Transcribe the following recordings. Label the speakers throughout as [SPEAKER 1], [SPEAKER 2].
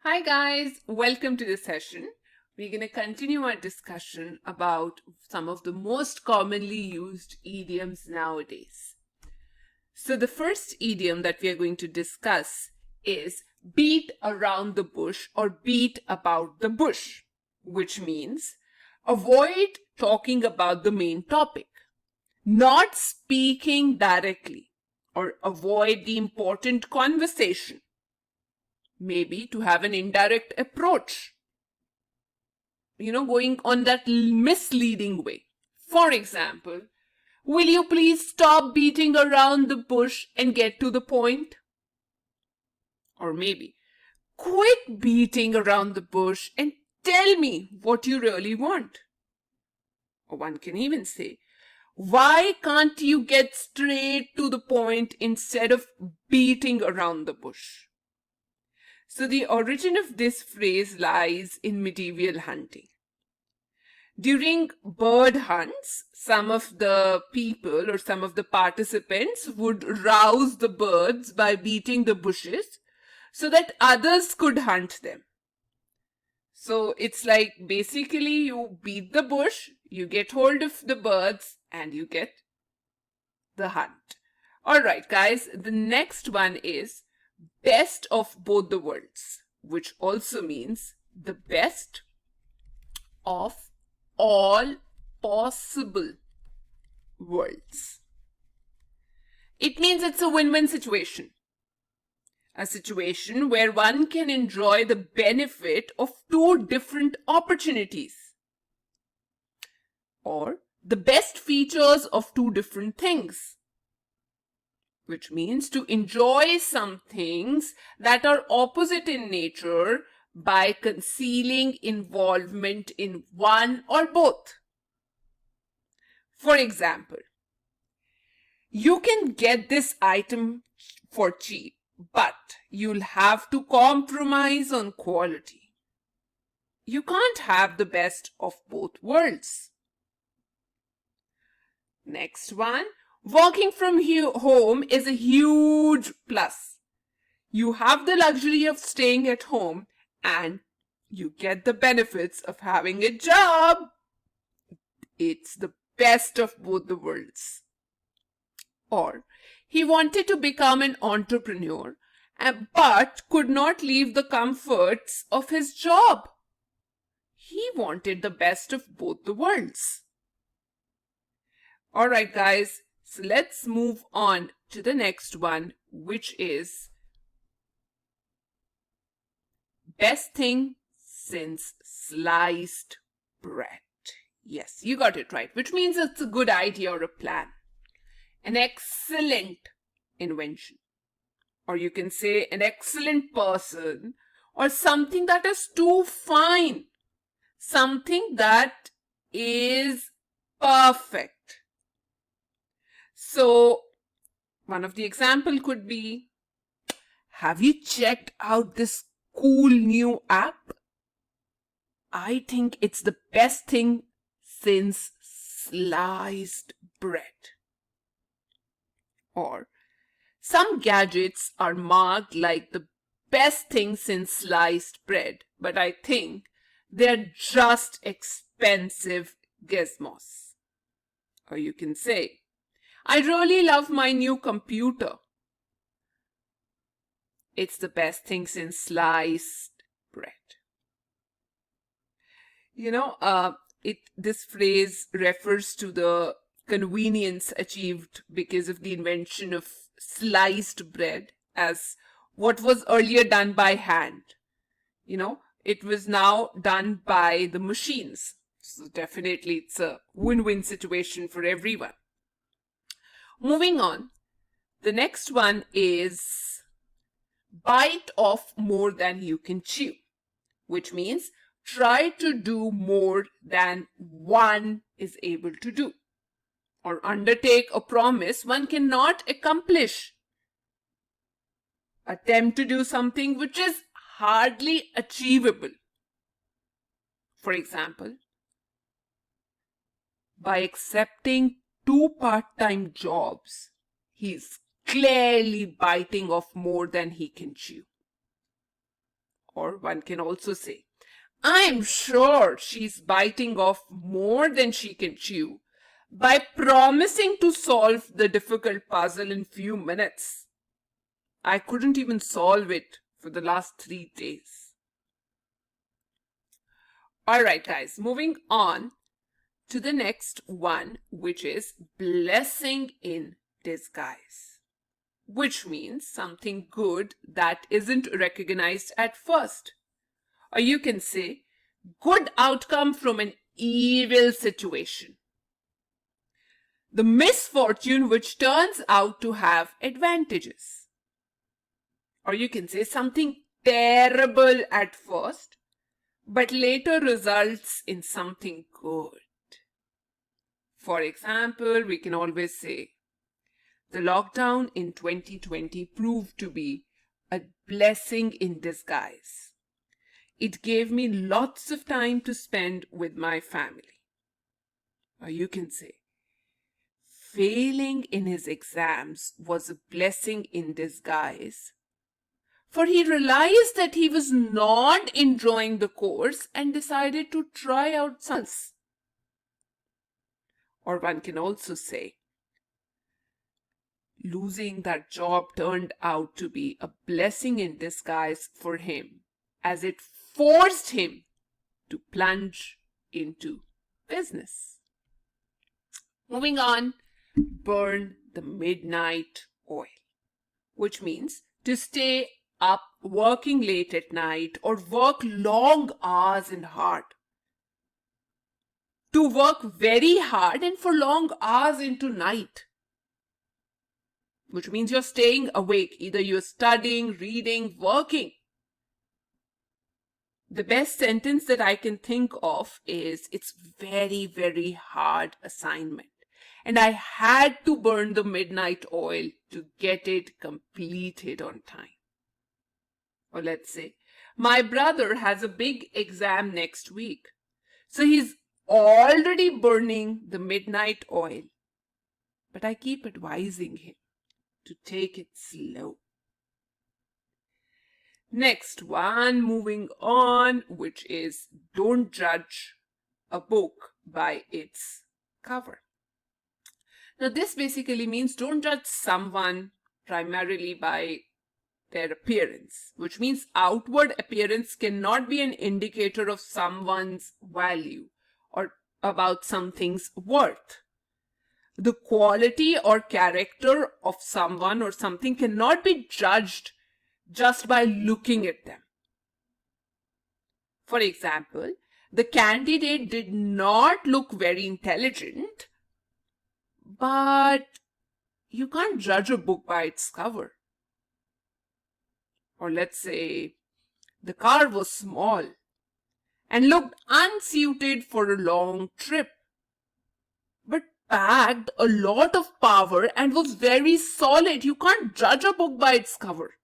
[SPEAKER 1] Hi guys, welcome to the session. We're going to continue our discussion about some of the most commonly used idioms nowadays. So the first idiom that we are going to discuss is beat around the bush or beat about the bush, which means avoid talking about the main topic, not speaking directly, or avoid the important conversation. Maybe to have an indirect approach, going on that misleading way. For example, will you please stop beating around the bush and get to the point? Or maybe, quit beating around the bush and tell me what you really want. Or one can even say, why can't you get straight to the point instead of beating around the bush? So the origin of this phrase lies in medieval hunting. During bird hunts, some of the people or some of the participants would rouse the birds by beating the bushes so that others could hunt them. So it's like basically you beat the bush, you get hold of the birds, and you get the hunt. All right, guys, the next one is best of both the worlds, which also means the best of all possible worlds. It means it's a win-win situation. A situation where one can enjoy the benefit of two different opportunities. Or the best features of two different things. Which means to enjoy some things that are opposite in nature by concealing involvement in one or both. For example, you can get this item for cheap, but you'll have to compromise on quality. You can't have the best of both worlds. Next one, working from home is a huge plus. You have the luxury of staying at home and you get the benefits of having a job. It's the best of both the worlds. Or he wanted to become an entrepreneur but could not leave the comforts of his job. He wanted the best of both the worlds. All right, guys, so let's move on to the next one, which is best thing since sliced bread. Yes, you got it right, which means it's a good idea or a plan. An excellent invention. Or you can say an excellent person or something that is too fine. Something that is perfect. So, one of the example could be, have you checked out this cool new app? I think it's the best thing since sliced bread. Or, some gadgets are marked like the best thing since sliced bread, but I think they're just expensive gizmos. Or you can say, I really love my new computer. It's the best thing since sliced bread. This phrase refers to the convenience achieved because of the invention of sliced bread as what was earlier done by hand. It was now done by the machines. So definitely it's a win-win situation for everyone. Moving on, the next one is bite off more than you can chew, which means try to do more than one is able to do, or undertake a promise one cannot accomplish. Attempt to do something which is hardly achievable. For example, by accepting 2 part-time jobs, he's clearly biting off more than he can chew. Or one can also say, I'm sure she's biting off more than she can chew by promising to solve the difficult puzzle in few minutes. I couldn't even solve it for the last 3 days. All right, guys, moving on to the next one, which is blessing in disguise, which means something good that isn't recognized at first. Or you can say, good outcome from an evil situation. The misfortune which turns out to have advantages. Or you can say something terrible at first, but later results in something good. For example, we can always say, the lockdown in 2020 proved to be a blessing in disguise. It gave me lots of time to spend with my family. Or you can say, failing in his exams was a blessing in disguise, for he realized that he was not enjoying the course and decided to try out something else. Or one can also say, losing that job turned out to be a blessing in disguise for him, as it forced him to plunge into business. Moving on, burn the midnight oil, which means to stay up working late at night or work long hours and hard. To work very hard and for long hours into night, which means you're staying awake. Either you're studying, reading, working. The best sentence that I can think of is, it's very, very hard assignment. And I had to burn the midnight oil to get it completed on time. Or let's say, my brother has a big exam next week. So he's already burning the midnight oil. But I keep advising him to take it slow. Next one, moving on, which is don't judge a book by its cover. Now this basically means don't judge someone primarily by their appearance, which means outward appearance cannot be an indicator of someone's value or about something's worth. The quality or character of someone or something cannot be judged just by looking at them. For example, the candidate did not look very intelligent, but you can't judge a book by its cover. Or let's say the car was small and looked unsuited for a long trip, but packed a lot of power and was very solid. You can't judge a book by its cover.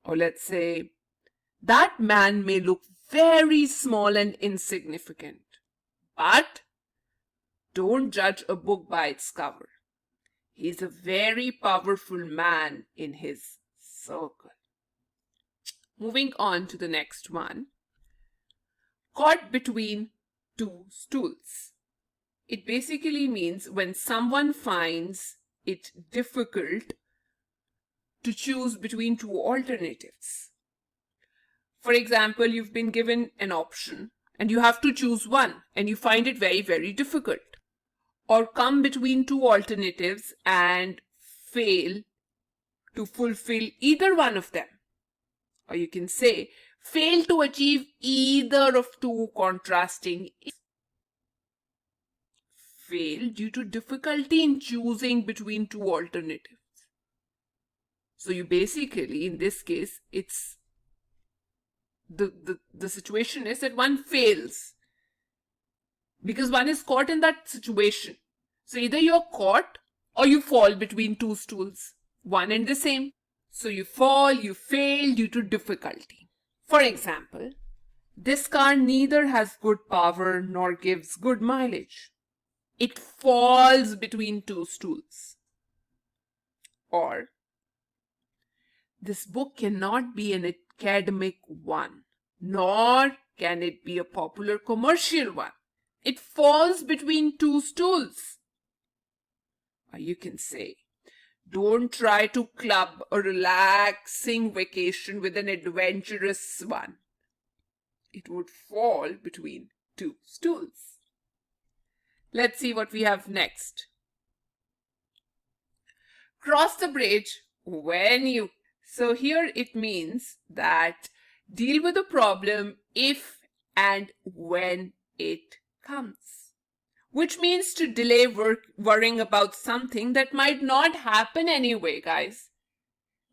[SPEAKER 1] Or let's say, that man may look very small and insignificant, but don't judge a book by its cover. He's a very powerful man in his circle. Moving on to the next one. Caught between two stools. It basically means when someone finds it difficult to choose between two alternatives. For example, you've been given an option and you have to choose one and you find it very, very difficult. Or come between two alternatives and fail to fulfill either one of them. Or you can say, fail to achieve either of two contrasting. Fail due to difficulty in choosing between two alternatives. So you basically, in this case, it's the situation is that one fails because one is caught in that situation. So either you're caught or you fall between two stools, one and the same. So you fall, you fail due to difficulty. For example, this car neither has good power nor gives good mileage. It falls between two stools. Or, this book cannot be an academic one, nor can it be a popular commercial one. It falls between two stools. Or you can say, don't try to club a relaxing vacation with an adventurous one. It would fall between two stools. Let's see what we have next. Cross the bridge when you. So here it means that deal with the problem if and when it comes. Which means to delay worrying about something that might not happen anyway, guys.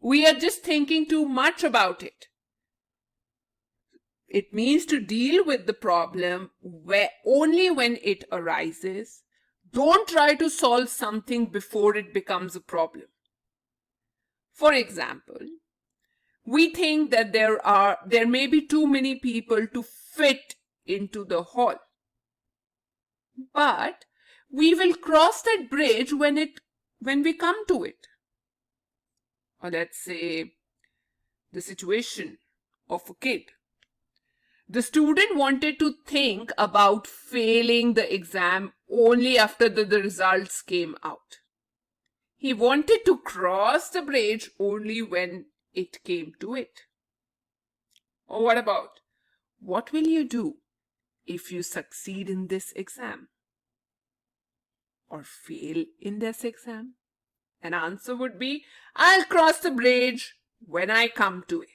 [SPEAKER 1] We are just thinking too much about it. It means to deal with the problem only when it arises. Don't try to solve something before it becomes a problem. For example, we think that there may be too many people to fit into the hall. But we will cross that bridge when we come to it. Or let's say the situation of a kid. The student wanted to think about failing the exam only after the results came out. He wanted to cross the bridge only when it came to it. Or what about, what will you do if you succeed in this exam? Or fail in this exam? An answer would be, I'll cross the bridge when I come to it.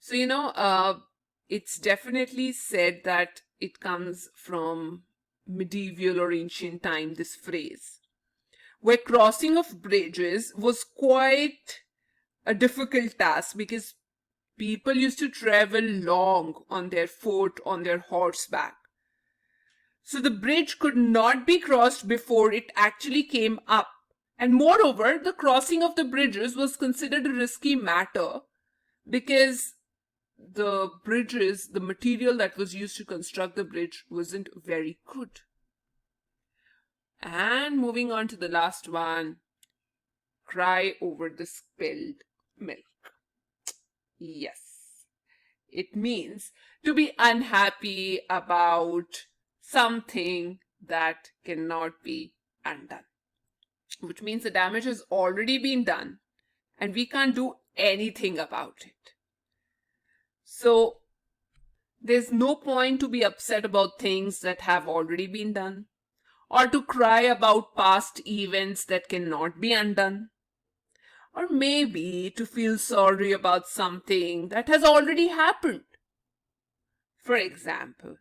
[SPEAKER 1] So, it's definitely said that it comes from medieval or ancient time, this phrase, where crossing of bridges was quite a difficult task because people used to travel long on their foot, on their horseback. So the bridge could not be crossed before it actually came up. And moreover, the crossing of the bridges was considered a risky matter because the bridges, the material that was used to construct the bridge wasn't very good. And moving on to the last one, cry over the spilled milk. Yes, it means to be unhappy about something that cannot be undone, which means the damage has already been done and we can't do anything about it. So there's no point to be upset about things that have already been done, or to cry about past events that cannot be undone, or maybe to feel sorry about something that has already happened. For example,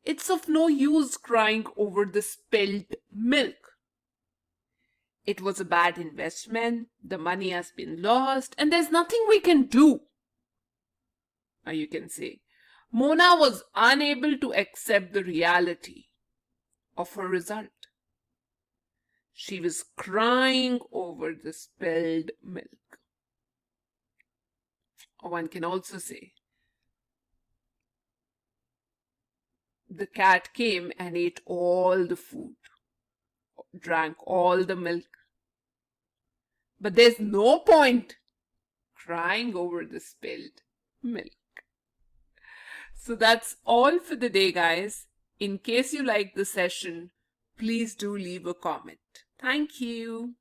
[SPEAKER 1] it's of no use crying over the spilled milk. It was a bad investment, the money has been lost, and there's nothing we can do. Or you can say, Mona was unable to accept the reality of her result. She was crying over the spilled milk. Or one can also say, the cat came and ate all the food, drank all the milk. But there's no point crying over the spilled milk. So that's all for the day, guys. In case you liked the session, please do leave a comment. Thank you.